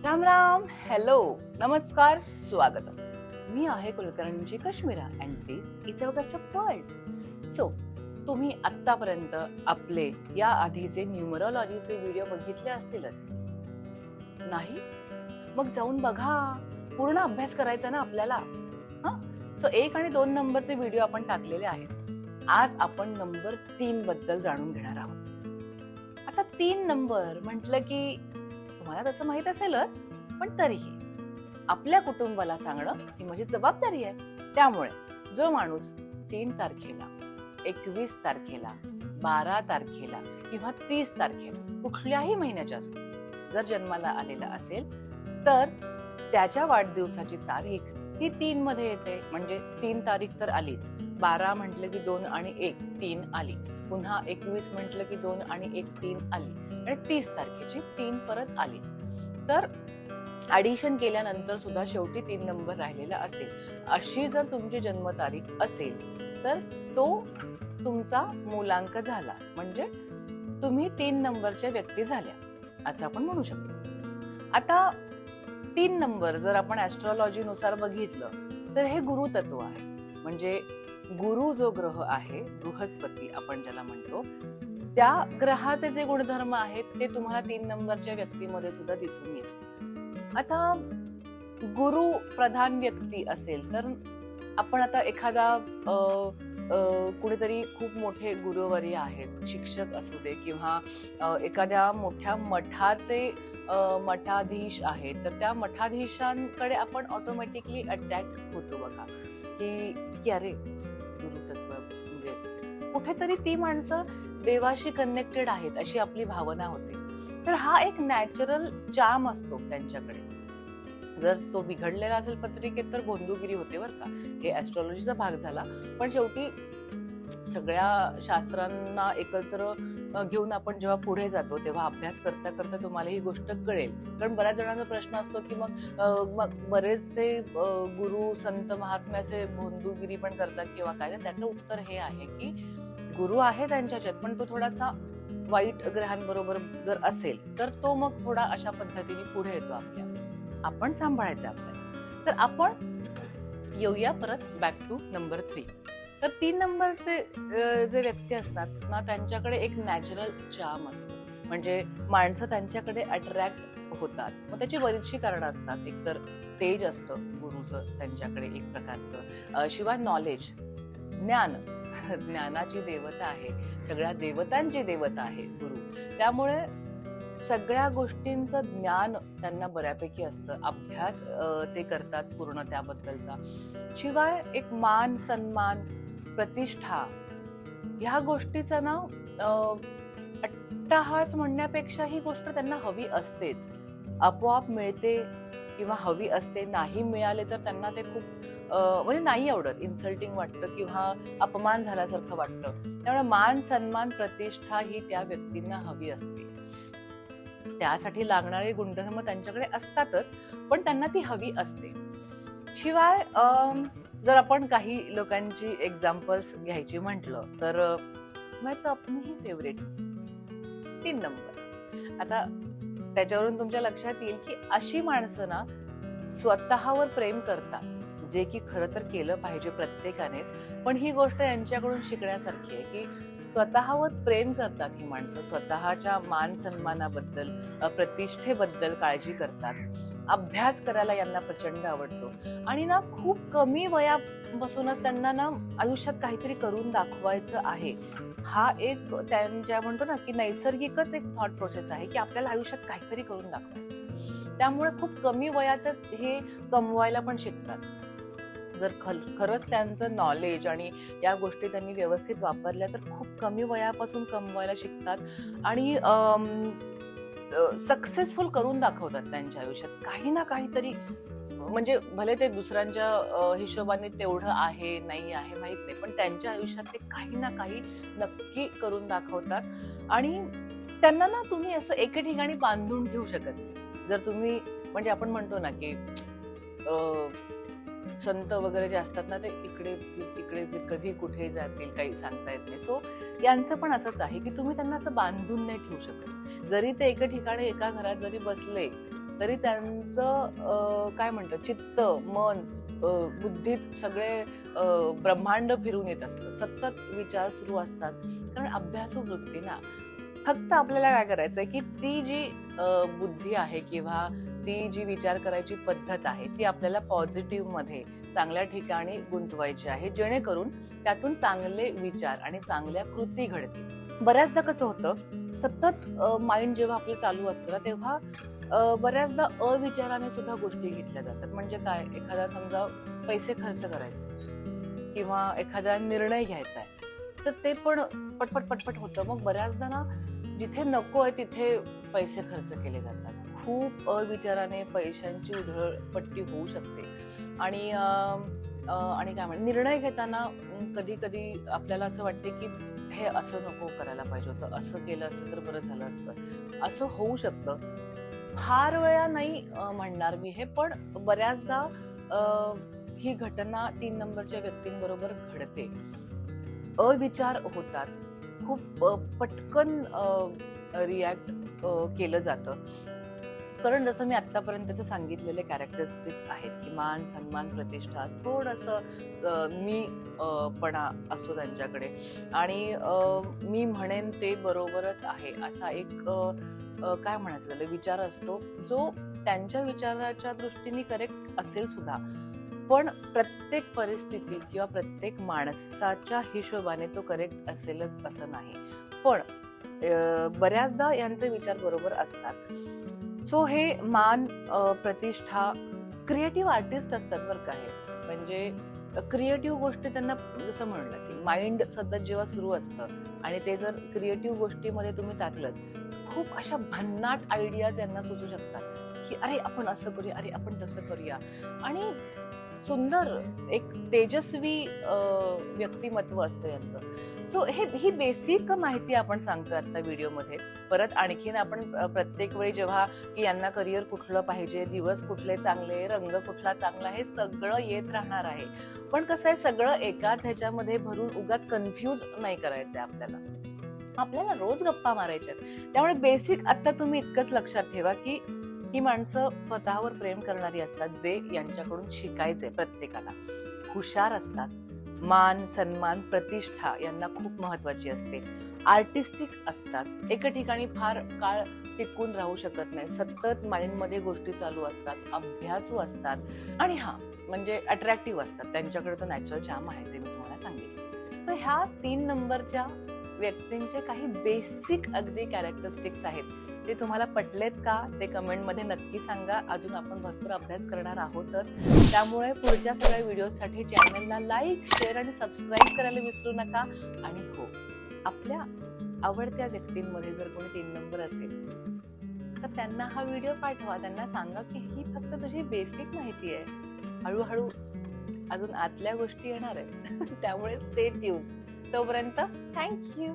Ram Ram, hello, नमस्कार, स्वागतम. मी आहे कुलकर्णीची Kashmira and this is our best world. So तुम्ही आत्तापर्यंत आपले या आधीचे न्यूमरोलॉजीचे व्हिडिओ बघितले असतीलच, नाही? मग जाऊन बघा. पूर्ण अभ्यास करायचा ना आपल्याला. सो 1 आणि 2 नंबरचे व्हिडिओ आपण टाकलेले आहेत. आज आपण नंबर 3 बद्दल जाणून घेणार आहोत. आता 3 नंबर म्हटलं की तुम्हाला तसं माहित असेलच, पण तरीही आपल्या कुटुंबाला सांगणं ही माझी जबाबदारी आहे. त्यामुळे जो माणूस 3 तारखेला, 21 तारखेला, 12 तारखेला किंवा 30 तारखेला कुठल्याही महिन्याच्या असो जर जन्माला आलेला असेल, तर त्याच्या वाढदिवसाची तारीख ही 3 मध्ये येते. म्हणजे 3 तारीख तर आलीच. 12 म्हटलं की 2 आणि 1 3 आली. पुन्हा 21 म्हटलं की 2 आणि 1 3 आली आणि 30 तारखेची 3 परत आलीच. तर ॲडिशन केल्यानंतर सुद्धा शेवटी 3 नंबर राहिलेला असेल. अशी जर तुमची जन्मतारीख असेल तर तो तुमचा मूलांक झाला, म्हणजे तुम्ही 3 नंबरच्या व्यक्ती झाल्या असं आपण म्हणू शकतो. आता 3 नंबर जर आपण ॲस्ट्रॉलॉजीनुसार बघितलं तर हे गुरुतत्व आहे. म्हणजे गुरु जो ग्रह आहे, बृहस्पती आपण ज्याला म्हणतो, त्या ग्रहाचे जे गुणधर्म आहेत ते तुम्हाला 3 नंबरच्या व्यक्तीमध्ये सुद्धा दिसून येतात. आता गुरु प्रधान व्यक्ती असेल तर आपण आता एखादा कुणीतरी खूप मोठे गुरुवर्य आहेत, शिक्षक असू दे किंवा एखाद्या मोठ्या मठाचे मठाधीश आहेत, तर त्या मठाधीशांकडे आपण ऑटोमॅटिकली अट्रॅक्ट होतो बघा, की अरे गुरुतत्व म्हणजे कुठेतरी ती माणसं देवाशी कनेक्टेड आहेत अशी आपली भावना होते. तर हा एक नॅचरल चार्म असतो त्यांच्याकडे. जर तो बिघडलेला असेल पत्रिकेत तर भोंदूगिरी होते बरं का. हे ऍस्ट्रॉलॉजीचा भाग झाला, पण शेवटी सगळ्या शास्त्रांना एकत्र घेऊन आपण जेव्हा पुढे जातो तेव्हा अभ्यास करता करता तुम्हाला ही गोष्ट कळेल. कारण बऱ्याच जणांचा प्रश्न असतो की मग बरेचसे गुरु संत महात्म्याचे भोंदूगिरी पण करतात किंवा काय. तर त्याचं उत्तर हे आहे की गुरु आहे त्यांच्याच्यात, पण तो थोडासा वाईट ग्रहांबरोबर जर असेल तर तो मग थोडा अशा पद्धतीने पुढे येतो आपल्या. आपण सांभाळायचं आपल्याला. तर आपण येऊया परत बॅक टू नंबर 3. तर 3 नंबरचे जे व्यक्ती असतात ना, त्यांच्याकडे एक नॅचरल चार्म असतो. म्हणजे माणसं त्यांच्याकडे अट्रॅक्ट होतात. मग त्याची बरीचशी कारणं असतात. एकतर तेज असतं गुरुचं त्यांच्याकडे एक प्रकारचं, शिवाय नॉलेज, ज्ञान, ज्ञानाची देवता आहे, सगळ्या देवतांची देवता आहे गुरु. त्यामुळे सगळ्या गोष्टींचं ज्ञान त्यांना बऱ्यापैकी असतं. अभ्यास ते करतात पूर्ण त्याबद्दलचा. शिवाय एक मान सन्मान, प्रतिष्ठा, ह्या गोष्टीचा ना अट्टहास म्हणण्यापेक्षा ही गोष्ट त्यांना हवी असतेच. आपोआप मिळते किंवा हवी असते. नाही मिळाले तर त्यांना ते खूप म्हणजे नाही आवडत, इन्सल्टिंग वाटतं किंवा अपमान झाल्यासारखं वाटतं. त्यामुळे मान सन्मान प्रतिष्ठा ही त्या व्यक्तींना हवी असते. त्यासाठी लागणारे गुणधर्म त्यांच्याकडे असतातच, पण त्यांना ती हवी असते. शिवाय जर आपण काही लोकांची एक्झाम्पल्स घ्यायची म्हटलं तर मैं तो अपनी ही फेवरेट 3 नंबर. आता त्याच्यावरून तुमच्या लक्षात येईल की अशी माणसं ना स्वतःवर प्रेम करतात, जे की खरं तर केलं पाहिजे प्रत्येकाने. पण ही गोष्ट यांच्याकडून शिकण्यासारखी आहे की स्वतःवर प्रेम करतात ही माणसं. स्वतःच्या मान सन्मानाबद्दल, प्रतिष्ठेबद्दल काळजी करतात. अभ्यास करायला यांना प्रचंड आवडतो आणि ना खूप कमी वयापासूनच त्यांना ना आयुष्यात काहीतरी करून दाखवायचं आहे. हा एक त्यांच्या म्हणतो ना की नैसर्गिकच एक थॉट प्रोसेस आहे की आपल्याला आयुष्यात काहीतरी करून दाखवायचं. त्यामुळे खूप कमी वयातच हे कमवायला पण शिकतात. जर खरंच त्यांचं नॉलेज आणि या गोष्टी त्यांनी व्यवस्थित वापरल्या तर खूप कमी वयापासून कमवायला शिकतात आणि सक्सेसफुल करून दाखवतात त्यांच्या आयुष्यात काही ना काहीतरी. म्हणजे भले ते दुसऱ्यांच्या हिशोबाने तेवढं आहे नाही आहे माहित नाही, पण त्यांच्या आयुष्यात ते काही ना काही नक्की करून दाखवतात. आणि त्यांना ना तुम्ही असं एके ठिकाणी बांधून ठेवू शकत नाही. जर तुम्ही म्हणजे आपण म्हणतो ना की संत वगैरे जे असतात ना, ते इकडे तिकडे कधी कुठे जातील काही सांगता येत नाही. सो यांचं पण असंच आहे की तुम्ही त्यांना असं बांधून नाही ठेवू शकत. जरी ते एका ठिकाणी एका घरात जरी बसले तरी त्यांचं काय म्हणतात चित्त, मन, बुद्धीत सगळे ब्रह्मांड फिरून येत असतं. सतत विचार सुरू असतात, कारण अभ्यासू वृत्ती ना. फक्त आपल्याला काय करायचंय की ती जी बुद्धी आहे किंवा ती जी विचार करायची पद्धत आहे ती आपल्याला पॉझिटिव्ह मध्ये चांगल्या ठिकाणी गुंतवायची आहे, जेणेकरून त्यातून चांगले विचार आणि चांगल्या कृती घडतील. बऱ्याचदा कसं होतं, सतत माइंड जेव्हा आपलं चालू असतं ना, तेव्हा बऱ्याचदा अविचाराने सुद्धा गोष्टी घेतल्या जातात. म्हणजे काय, एखादा समजा पैसे खर्च करायचे किंवा एखादा निर्णय घ्यायचा आहे, तर ते पण पटपट पटपट होतं. मग बऱ्याचदा ना, जिथे नको आहे तिथे पैसे खर्च केले जातात. खूप अविचाराने पैशांची उधळपट्टी होऊ शकते. आणि आणि काय म्हणतात, निर्णय घेताना कधी कधी आपल्याला असं वाटते की हे असं नको करायला पाहिजे होतं, असं केलं असतं तर बरं झालं असतं, असं होऊ शकतं. फार वेळा नाही म्हणणार मी हे, पण बऱ्याचदा ही घटना 3 नंबरच्या व्यक्तींबरोबर घडते. अविचार होतात, खूप पटकन रिॲक्ट केलं जातं. कारण जसं मी आत्तापर्यंतचे सांगितलेले कॅरेक्टरिस्टिक्स आहेत की मान, सन्मान, प्रतिष्ठा, थोडंसं मी पणा असतो त्यांच्याकडे. आणि मी म्हणेन ते बरोबरच आहे असा एक काय म्हणायचं त्याला विचार असतो, जो त्यांच्या विचाराच्या दृष्टीने करेक्ट असेल सुद्धा, पण प्रत्येक परिस्थितीत किंवा प्रत्येक माणसाच्या हिशोबाने तो करेक्ट असेलच असं नाही. पण बऱ्याचदा यांचे विचार बरोबर असतात. सो हे मान, प्रतिष्ठा, क्रिएटिव्ह आर्टिस्ट असतात बरं का हे. म्हणजे क्रिएटिव्ह गोष्टी त्यांना, जसं म्हणलं की माइंड सतत जेव्हा सुरू असतं आणि ते जर क्रिएटिव्ह गोष्टीमध्ये तुम्ही टाकलं, खूप अशा भन्नाट आयडियाज यांना सुचू शकतात की अरे आपण असं करूया, अरे आपण तसं करूया. आणि सुंदर एक तेजस्वी व्यक्तिमत्व असतं यांचं. सो ही बेसिक माहिती आपण सांगतोय आता व्हिडिओमध्ये. परत आणखीन आपण प्रत्येक वेळी जेव्हा की यांना करिअर कुठलं पाहिजे, दिवस कुठले चांगले, रंग कुठला चांगला, हे सगळं येत राहणार आहे. पण कसं आहे, सगळं एकाच ह्याच्यामध्ये भरून उगाच कन्फ्यूज नाही करायचंय आपल्याला. आपल्याला रोज गप्पा मारायच्यात. त्यामुळे बेसिक आता तुम्ही इतकंच लक्षात ठेवा की ही माणसं स्वतःवर प्रेम करणारी असतात, जे यांच्याकडून शिकायचंय प्रत्येकाला. हुशार असतात, मान, सन्मान, प्रतिष्ठा यांना खूप महत्वाची असते. आर्टिस्टिक असतात, एका ठिकाणी फार काळ टिकून राहू शकत नाही, सतत माइंडमध्ये गोष्टी चालू असतात, अभ्यासू असतात. आणि म्हणजे अट्रॅक्टिव्ह असतात. त्यांच्याकडे तो नॅचरल चार्म आहे, जे मी तुम्हाला सांगितलं. सो ह्या 3 नंबरच्या व्यक्तींचे काही बेसिक अगदी कॅरेक्टरिस्टिक्स आहेत. ते तुम्हाला पटलेत का, ते कमेंटमध्ये नक्की सांगा. अजून आपण भरपूर अभ्यास करणार आहोतच. त्यामुळे पुढच्या सगळ्या व्हिडिओसाठी चॅनलला लाईक, शेअर आणि सबस्क्राईब करायला विसरू नका. आणि हो, आपल्या आवडत्या व्यक्तींमध्ये जर कोणी 3 नंबर असेल तर त्यांना हा व्हिडिओ पाठवा. त्यांना सांगा की ही फक्त तुझी बेसिक माहिती आहे, हळूहळू अजून आतल्या गोष्टी येणार आहेत. त्यामुळे स्टे ट्यून. तोपर्यंत थँक्यू.